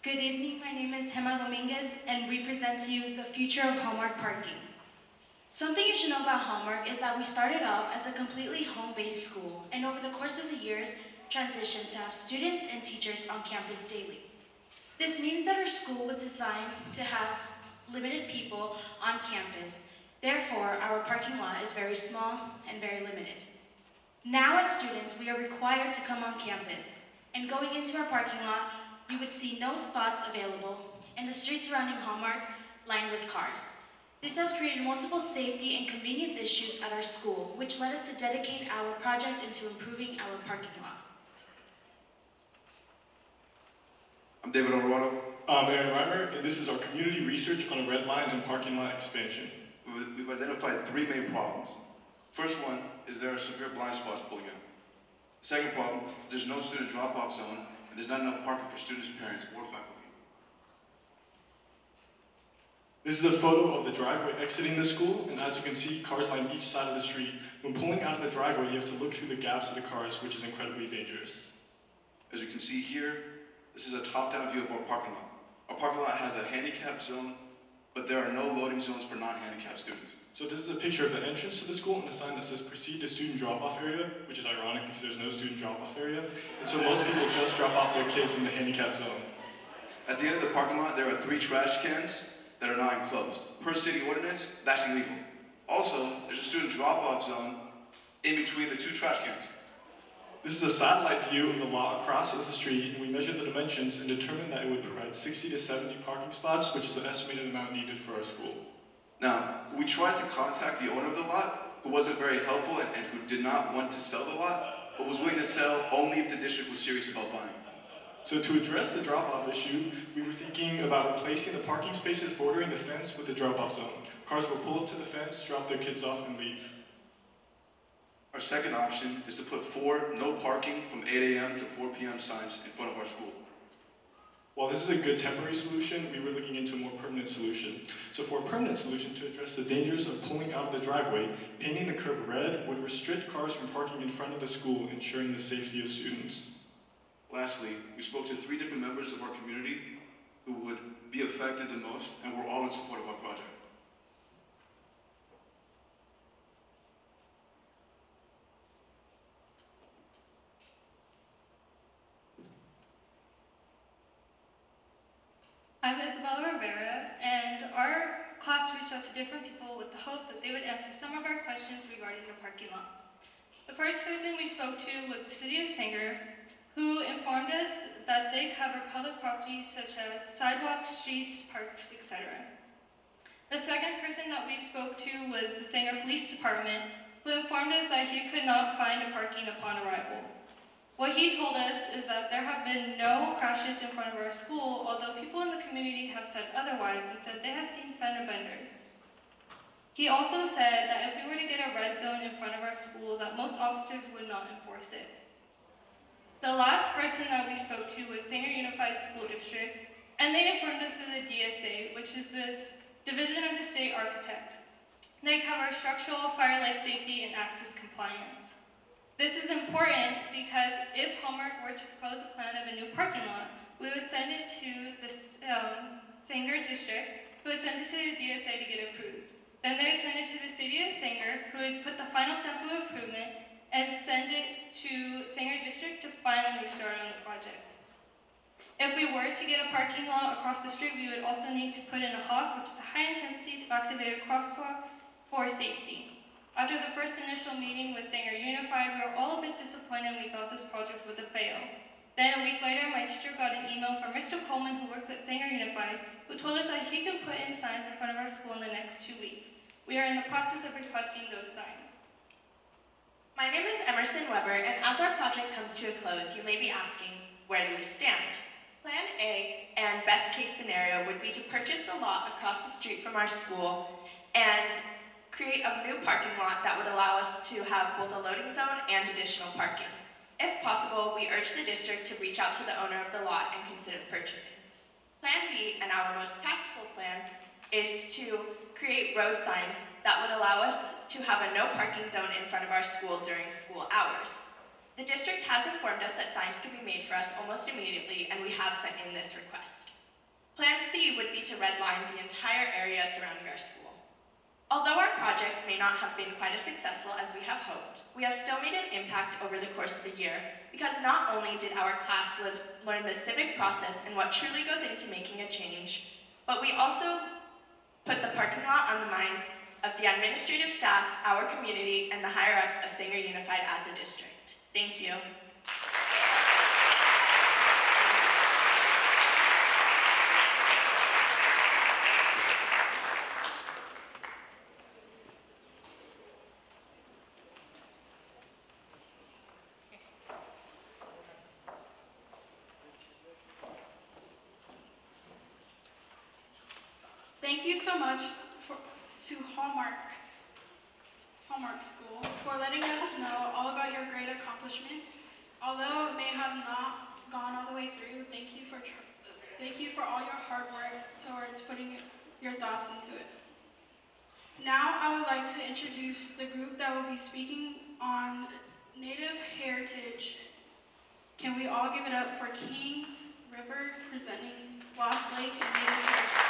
Good evening, my name is Gemma Dominguez, and we present to you the future of hallmark parking. Something you should know about Hallmark is that we started off as a completely home-based school, and over the course of the years, transitioned to have students and teachers on campus daily. This means that our school was designed to have limited people on campus. Therefore, our parking lot is very small and very limited. Now as students, we are required to come on campus, and going into our parking lot, you would see no spots available, and the streets surrounding Hallmark lined with cars. This has created multiple safety and convenience issues at our school, which led us to dedicate our project into improving our parking lot. I'm David O'Rourke. I'm Aaron Reimer, and this is our community research on a red line and parking lot expansion. We've identified three main problems. First one is there are severe blind spots pulling in. Second problem, there's no student drop-off zone, and there's not enough parking for students, parents, or faculty. This is a photo of the driveway exiting the school, and as you can see, cars line each side of the street. When pulling out of the driveway, you have to look through the gaps of the cars, which is incredibly dangerous. As you can see here, this is a top-down view of our parking lot. Our parking lot has a handicap zone, but there are no loading zones for non-handicapped students. So this is a picture of the entrance to the school and a sign that says proceed to student drop-off area, which is ironic because there's no student drop-off area. And so most people just drop off their kids in the handicap zone. At the end of the parking lot, there are 3 trash cans that are not enclosed. Per city ordinance, that's illegal. Also, there's a student drop-off zone in between the 2 trash cans. This is a satellite view of the lot across the street, and we measured the dimensions and determined that it would provide 60 to 70 parking spots, which is the estimated amount needed for our school. Now, we tried to contact the owner of the lot, who wasn't very helpful and who did not want to sell the lot, but was willing to sell only if the district was serious about buying. So to address the drop-off issue, we were thinking about replacing the parking spaces bordering the fence with the drop-off zone. Cars will pull up to the fence, drop their kids off, and leave. Our second option is to put 4 no parking from 8 a.m. to 4 p.m. signs in front of our school. While this is a good temporary solution, we were looking into a more permanent solution. So for a permanent solution to address the dangers of pulling out of the driveway, painting the curb red would restrict cars from parking in front of the school, ensuring the safety of students. Lastly, we spoke to 3 different members of our community who would be affected the most, and were all in support of our project. I'm Isabella Rivera, and our class reached out to different people with the hope that they would answer some of our questions regarding the parking lot. The first person we spoke to was the City of Sanger, who informed us that they cover public properties such as sidewalks, streets, parks, etc. The second person that we spoke to was the Sanger Police Department, who informed us that he could not find a parking upon arrival. What he told us is that there have been no crashes in front of our school, although people in the community have said otherwise and said they have seen fender benders. He also said that if we were to get a red zone in front of our school, that most officers would not enforce it. The last person that we spoke to was Sanger Unified School District, and they informed us of the DSA, which is the Division of the State Architect. They cover structural, fire, life safety, and access compliance. This is important because if Hallmark were to propose a plan of a new parking lot, we would send it to the Sanger District, who would send it to the DSA to get approved. Then they would send it to the City of Sanger, who would put the final stamp of improvement and send it to Sanger District to finally start on the project. If we were to get a parking lot across the street, we would also need to put in a HOC, which is a high-intensity activated crosswalk for safety. After the first initial meeting with Sanger Unified, we were all a bit disappointed and we thought this project was a fail. Then a week later, my teacher got an email from Mr. Coleman, who works at Sanger Unified, who told us that he can put in signs in front of our school in the next 2 weeks. We are in the process of requesting those signs. My name is Emerson Weber, and as our project comes to a close, you may be asking, where do we stand? Plan A and best case scenario would be to purchase the lot across the street from our school and create a new parking lot that would allow us to have both a loading zone and additional parking. If possible, we urge the district to reach out to the owner of the lot and consider purchasing. Plan B, and our most practical plan, is to create road signs that would allow us to have a no parking zone in front of our school during school hours. The district has informed us that signs can be made for us almost immediately, and we have sent in this request. Plan C would be to redline the entire area surrounding our school. Although our project may not have been quite as successful as we have hoped, we have still made an impact over the course of the year because not only did our class learn the civic process and what truly goes into making a change, but we also put the parking lot on the minds of the administrative staff, our community, and the higher-ups of Sanger Unified as a district. Thank you. Thank you so much to Hallmark School for letting us know all about your great accomplishments. Although it may have not gone all the way through, thank you for all your hard work towards putting your thoughts into it. Now I would like to introduce the group that will be speaking on Native heritage. Can we all give it up for Kings River presenting Lost Lake and Native heritage?